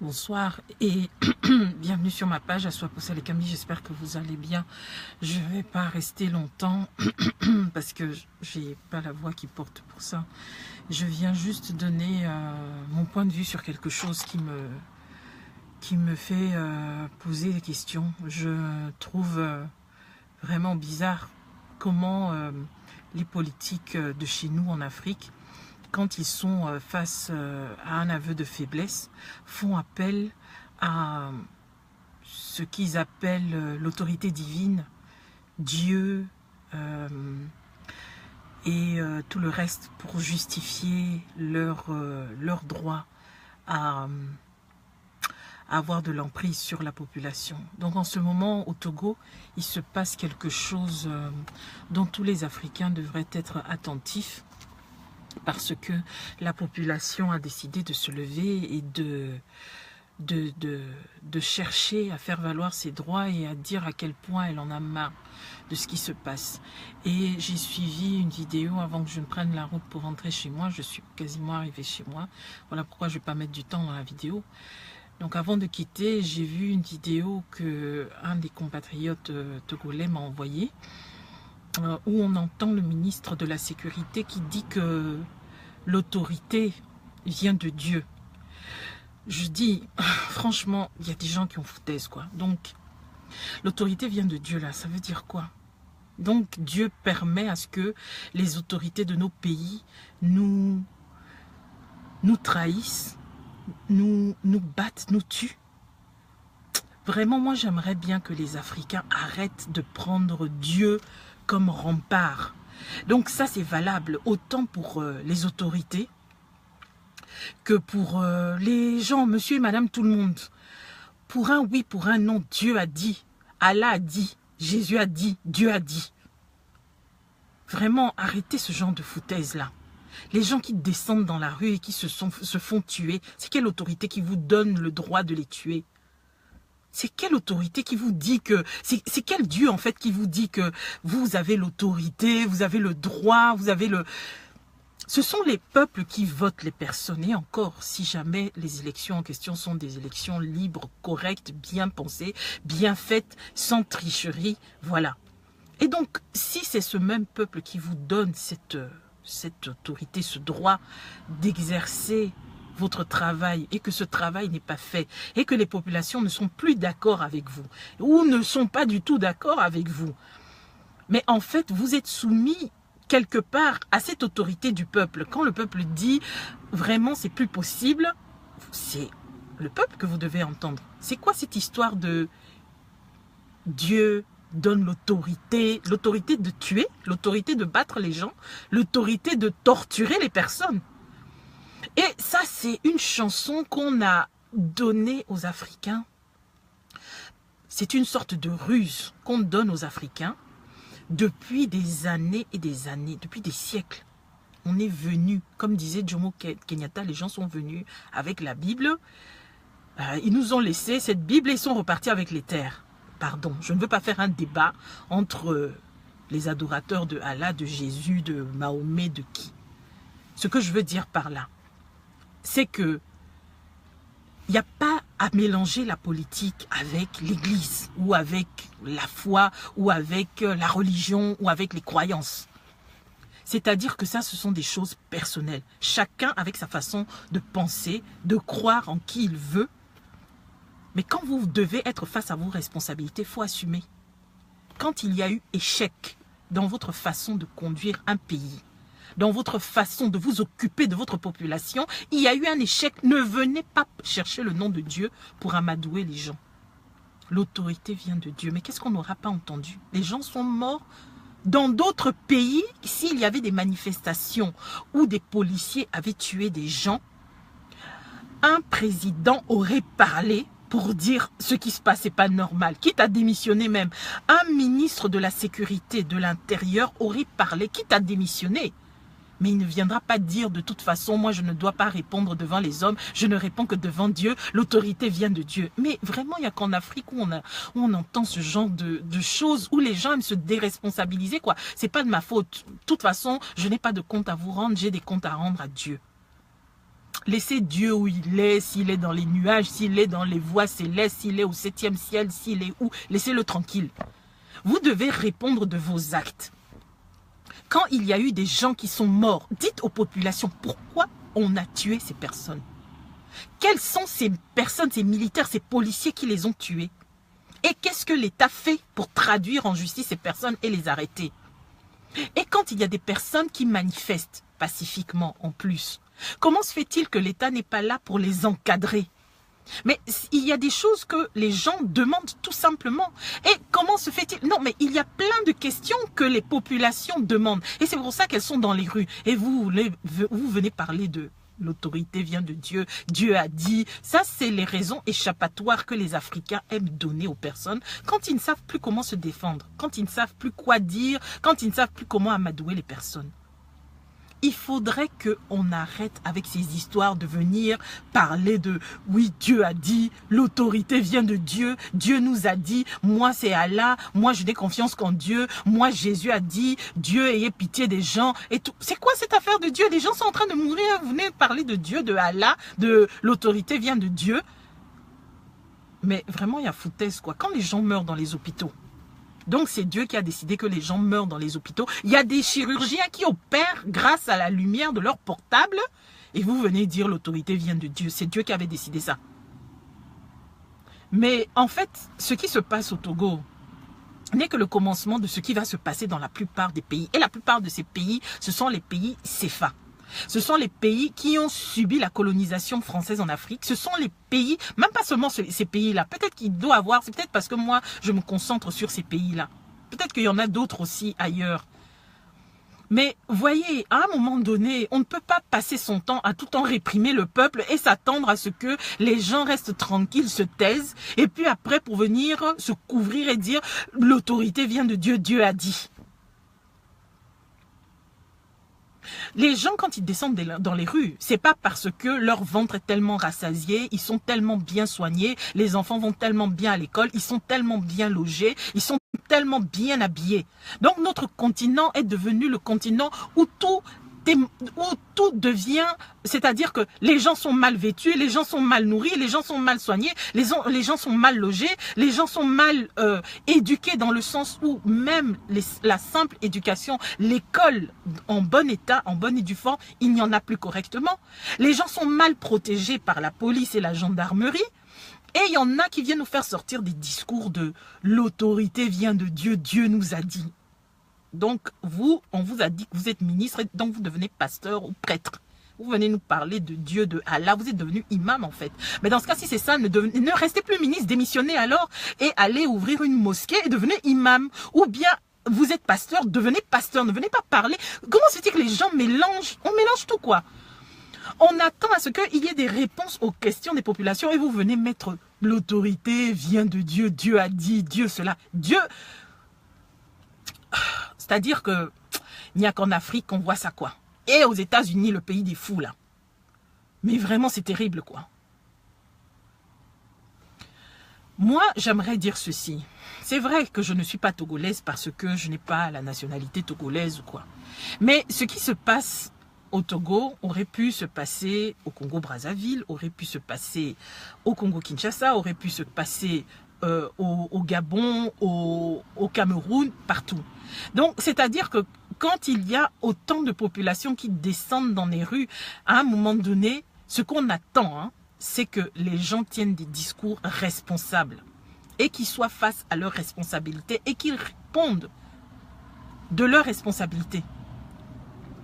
Bonsoir et bienvenue sur ma page Assois Poussa les Camille, j'espère que vous allez bien. Je ne vais pas rester longtemps parce que j'ai pas la voix qui porte pour ça. Je viens juste donner mon point de vue sur quelque chose qui me fait poser des questions. Je trouve vraiment bizarre comment les politiques de chez nous en Afrique, quand ils sont face à un aveu de faiblesse, font appel à ce qu'ils appellent l'autorité divine, Dieu et tout le reste pour justifier leur droit à avoir de l'emprise sur la population. Donc en ce moment, au Togo, il se passe quelque chose dont tous les Africains devraient être attentifs, parce que la population a décidé de se lever et de chercher à faire valoir ses droits et à dire à quel point elle en a marre de ce qui se passe. Et j'ai suivi une vidéo avant que je ne prenne la route pour rentrer chez moi. Je suis quasiment arrivée chez moi. Voilà pourquoi je ne vais pas mettre du temps dans la vidéo. Donc avant de quitter, j'ai vu une vidéo que un des compatriotes togolais m'a envoyée, où on entend le ministre de la Sécurité qui dit que l'autorité vient de Dieu. Je dis, franchement, il y a des gens qui ont foutaise, quoi. Donc, l'autorité vient de Dieu, là, ça veut dire quoi? Donc, Dieu permet à ce que les autorités de nos pays nous trahissent, nous battent, nous tuent. Vraiment, moi, j'aimerais bien que les Africains arrêtent de prendre Dieu comme rempart. Donc ça, c'est valable autant pour les autorités que pour les gens, monsieur et madame tout le monde. Pour un oui, pour un non, Dieu a dit, Allah a dit, Jésus a dit, Dieu a dit. Vraiment, arrêtez ce genre de foutaise-là. Les gens qui descendent dans la rue et qui se font tuer, c'est quelle autorité qui vous donne le droit de les tuer? C'est quelle autorité qui vous dit que... C'est quel Dieu en fait qui vous dit que vous avez l'autorité, vous avez le droit, vous avez le... Ce sont les peuples qui votent les personnes. Et encore, si jamais les élections en question sont des élections libres, correctes, bien pensées, bien faites, sans tricherie, voilà. Et donc, si c'est ce même peuple qui vous donne cette autorité, ce droit d'exercer votre travail et que ce travail n'est pas fait et que les populations ne sont plus d'accord avec vous ou ne sont pas du tout d'accord avec vous. Mais en fait, vous êtes soumis quelque part à cette autorité du peuple. Quand le peuple dit vraiment c'est plus possible, c'est le peuple que vous devez entendre. C'est quoi cette histoire de Dieu donne l'autorité de tuer, l'autorité de battre les gens, l'autorité de torturer les personnes? Et ça, c'est une chanson qu'on a donnée aux Africains. C'est une sorte de ruse qu'on donne aux Africains depuis des années et des années, depuis des siècles. On est venu, comme disait Jomo Kenyatta, les gens sont venus avec la Bible. Ils nous ont laissé cette Bible et ils sont repartis avec les terres. Pardon, je ne veux pas faire un débat entre les adorateurs de Allah, de Jésus, de Mahomet, de qui. Ce que je veux dire par là, c'est que il n'y a pas à mélanger la politique avec l'église ou avec la foi ou avec la religion ou avec les croyances. C'est-à-dire que ça, ce sont des choses personnelles. Chacun avec sa façon de penser, de croire en qui il veut. Mais quand vous devez être face à vos responsabilités, il faut assumer. Quand il y a eu échec dans votre façon de conduire un pays, dans votre façon de vous occuper de votre population, il y a eu un échec. Ne venez pas chercher le nom de Dieu pour amadouer les gens. L'autorité vient de Dieu. Mais qu'est-ce qu'on n'aura pas entendu? Les gens sont morts. Dans d'autres pays, s'il y avait des manifestations où des policiers avaient tué des gens, un président aurait parlé pour dire ce qui se passe n'est pas normal, quitte à démissionner même. Un ministre de la Sécurité, de l'Intérieur aurait parlé, quitte à démissionner. Mais il ne viendra pas dire de toute façon, moi je ne dois pas répondre devant les hommes, je ne réponds que devant Dieu, l'autorité vient de Dieu. Mais vraiment, il n'y a qu'en Afrique où on entend ce genre de choses, où les gens aiment se déresponsabiliser, quoi. C'est pas de ma faute. De toute façon, je n'ai pas de compte à vous rendre, j'ai des comptes à rendre à Dieu. Laissez Dieu où il est, s'il est dans les nuages, s'il est dans les voies célestes, s'il est au 7e ciel, s'il est où, laissez-le tranquille. Vous devez répondre de vos actes. Quand il y a eu des gens qui sont morts, dites aux populations pourquoi on a tué ces personnes. Quelles sont ces personnes, ces militaires, ces policiers qui les ont tués? Et qu'est-ce que l'État fait pour traduire en justice ces personnes et les arrêter? Et quand il y a des personnes qui manifestent pacifiquement en plus, comment se fait-il que l'État n'est pas là pour les encadrer? Mais il y a des choses que les gens demandent tout simplement. Et comment se fait-il? Non, mais il y a plein de questions que les populations demandent. Et c'est pour ça qu'elles sont dans les rues. Et vous venez parler de l'autorité vient de Dieu. Dieu a dit. Ça, c'est les raisons échappatoires que les Africains aiment donner aux personnes quand ils ne savent plus comment se défendre, quand ils ne savent plus quoi dire, quand ils ne savent plus comment amadouer les personnes. Il faudrait qu'on arrête avec ces histoires de venir parler de « oui, Dieu a dit, l'autorité vient de Dieu, Dieu nous a dit, moi c'est Allah, moi je n'ai confiance qu'en Dieu, moi Jésus a dit, Dieu ayez pitié des gens et tout. » C'est quoi cette affaire de Dieu? Les gens sont en train de mourir, vous venez parler de Dieu, de Allah, de l'autorité vient de Dieu. Mais vraiment, il y a foutaise quoi. Quand les gens meurent dans les hôpitaux, donc c'est Dieu qui a décidé que les gens meurent dans les hôpitaux. Il y a des chirurgiens qui opèrent grâce à la lumière de leur portable. Et vous venez dire l'autorité vient de Dieu. C'est Dieu qui avait décidé ça. Mais en fait, ce qui se passe au Togo n'est que le commencement de ce qui va se passer dans la plupart des pays. Et la plupart de ces pays, ce sont les pays CFA. Ce sont les pays qui ont subi la colonisation française en Afrique. Ce sont les pays, même pas seulement ces pays-là. Peut-être qu'il doit avoir, c'est peut-être parce que moi, je me concentre sur ces pays-là. Peut-être qu'il y en a d'autres aussi ailleurs. Mais voyez, à un moment donné, on ne peut pas passer son temps à tout le temps réprimer le peuple et s'attendre à ce que les gens restent tranquilles, se taisent. Et puis après, pour venir se couvrir et dire l'autorité vient de Dieu, Dieu a dit. Les gens, quand ils descendent dans les rues, c'est pas parce que leur ventre est tellement rassasié, ils sont tellement bien soignés, les enfants vont tellement bien à l'école, ils sont tellement bien logés, ils sont tellement bien habillés. Donc notre continent est devenu le continent où tout devient, c'est-à-dire que les gens sont mal vêtus, les gens sont mal nourris, les gens sont mal soignés, les gens sont mal logés, les gens sont mal éduqués dans le sens où même la simple éducation, l'école en bon état, en bonne et due forme, il n'y en a plus correctement. Les gens sont mal protégés par la police et la gendarmerie. Et il y en a qui viennent nous faire sortir des discours de l'autorité vient de Dieu, Dieu nous a dit. Donc, on vous a dit que vous êtes ministre, donc vous devenez pasteur ou prêtre. Vous venez nous parler de Dieu, de Allah, vous êtes devenu imam en fait. Mais dans ce cas, si c'est ça, ne restez plus ministre, démissionnez alors et allez ouvrir une mosquée et devenez imam. Ou bien, vous êtes pasteur, devenez pasteur, ne venez pas parler. Comment se dit que les gens mélangent? On mélange tout quoi. On attend à ce qu'il y ait des réponses aux questions des populations et vous venez mettre l'autorité vient de Dieu, Dieu a dit, Dieu cela. Dieu... C'est-à-dire que il n'y a qu'en Afrique qu'on voit ça quoi. Et aux États-Unis, le pays des fous là. Mais vraiment c'est terrible quoi. Moi j'aimerais dire ceci. C'est vrai que je ne suis pas togolaise parce que je n'ai pas la nationalité togolaise ou quoi. Mais ce qui se passe au Togo aurait pu se passer au Congo-Brazzaville, aurait pu se passer au Congo-Kinshasa, aurait pu se passer au Gabon, au Cameroun, partout. Donc, c'est-à-dire que quand il y a autant de populations qui descendent dans les rues, à un moment donné, ce qu'on attend, c'est que les gens tiennent des discours responsables et qu'ils soient face à leurs responsabilités et qu'ils répondent de leurs responsabilités.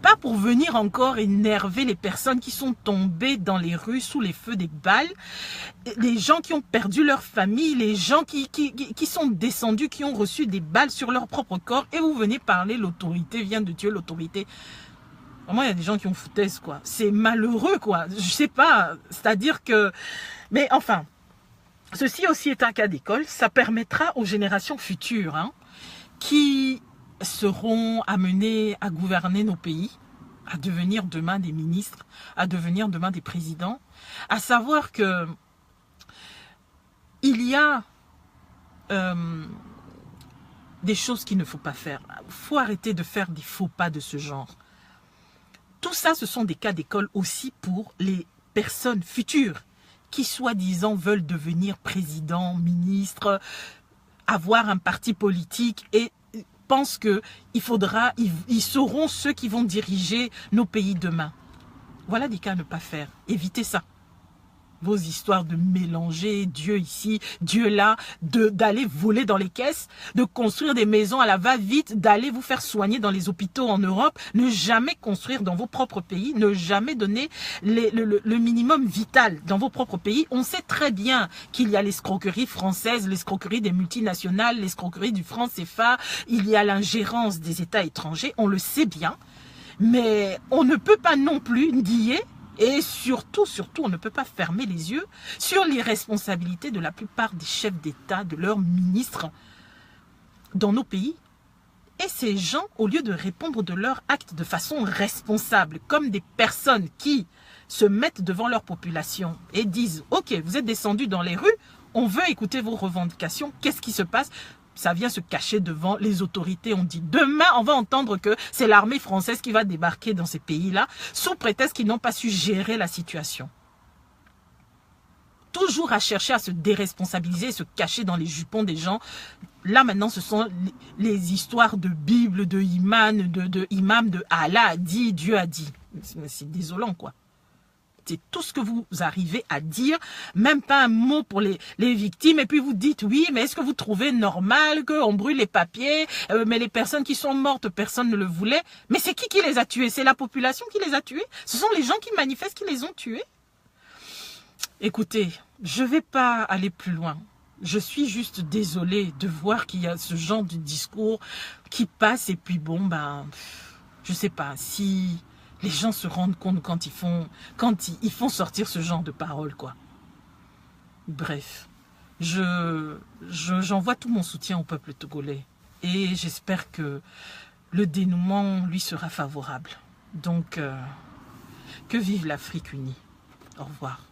Pas pour venir encore énerver les personnes qui sont tombées dans les rues sous les feux des balles, les gens qui ont perdu leur famille, les gens qui sont descendus, qui ont reçu des balles sur leur propre corps, et vous venez parler l'autorité vient de Dieu, l'autorité. Vraiment, il y a des gens qui ont foutaise, quoi. C'est malheureux, quoi. Je sais pas, c'est-à-dire que... Mais enfin, ceci aussi est un cas d'école, ça permettra aux générations futures, qui seront amenés à gouverner nos pays, à devenir demain des ministres, à devenir demain des présidents, à savoir que il y a des choses qu'il ne faut pas faire. Il faut arrêter de faire des faux pas de ce genre. Tout ça, ce sont des cas d'école aussi pour les personnes futures qui, soi-disant, veulent devenir président, ministre, avoir un parti politique et pensent qu'ils seront ceux qui vont diriger nos pays demain. Voilà des cas à ne pas faire. Évitez ça. Vos histoires de mélanger Dieu ici, Dieu là, d'aller voler dans les caisses, de construire des maisons à la va-vite, d'aller vous faire soigner dans les hôpitaux en Europe, ne jamais construire dans vos propres pays, ne jamais donner le minimum vital dans vos propres pays. On sait très bien qu'il y a l'escroquerie française, l'escroquerie des multinationales, l'escroquerie du franc CFA, il y a l'ingérence des États étrangers, on le sait bien, mais on ne peut pas non plus nier. Et surtout, on ne peut pas fermer les yeux sur l'irresponsabilité de la plupart des chefs d'État, de leurs ministres dans nos pays. Et ces gens, au lieu de répondre de leurs actes de façon responsable, comme des personnes qui se mettent devant leur population et disent « Ok, vous êtes descendus dans les rues, on veut écouter vos revendications, qu'est-ce qui se passe ?» Ça vient se cacher devant les autorités. On dit demain, on va entendre que c'est l'armée française qui va débarquer dans ces pays-là, sous prétexte qu'ils n'ont pas su gérer la situation. Toujours à chercher à se déresponsabiliser, se cacher dans les jupons des gens. Là maintenant, ce sont les histoires de Bible, de imam, de Allah a dit, Dieu a dit. C'est désolant quoi. C'est tout ce que vous arrivez à dire, même pas un mot pour les victimes. Et puis vous dites, oui, mais est-ce que vous trouvez normal qu'on brûle les papiers, mais les personnes qui sont mortes, personne ne le voulait. Mais c'est qui les a tués? C'est la population qui les a tués? Ce sont les gens qui manifestent qui les ont tués? Écoutez, je ne vais pas aller plus loin. Je suis juste désolée de voir qu'il y a ce genre de discours qui passe. Et puis bon, ben, je ne sais pas si... les gens se rendent compte quand ils font sortir ce genre de paroles, quoi. Bref, j'envoie tout mon soutien au peuple togolais. Et j'espère que le dénouement lui sera favorable. Donc, que vive l'Afrique unie. Au revoir.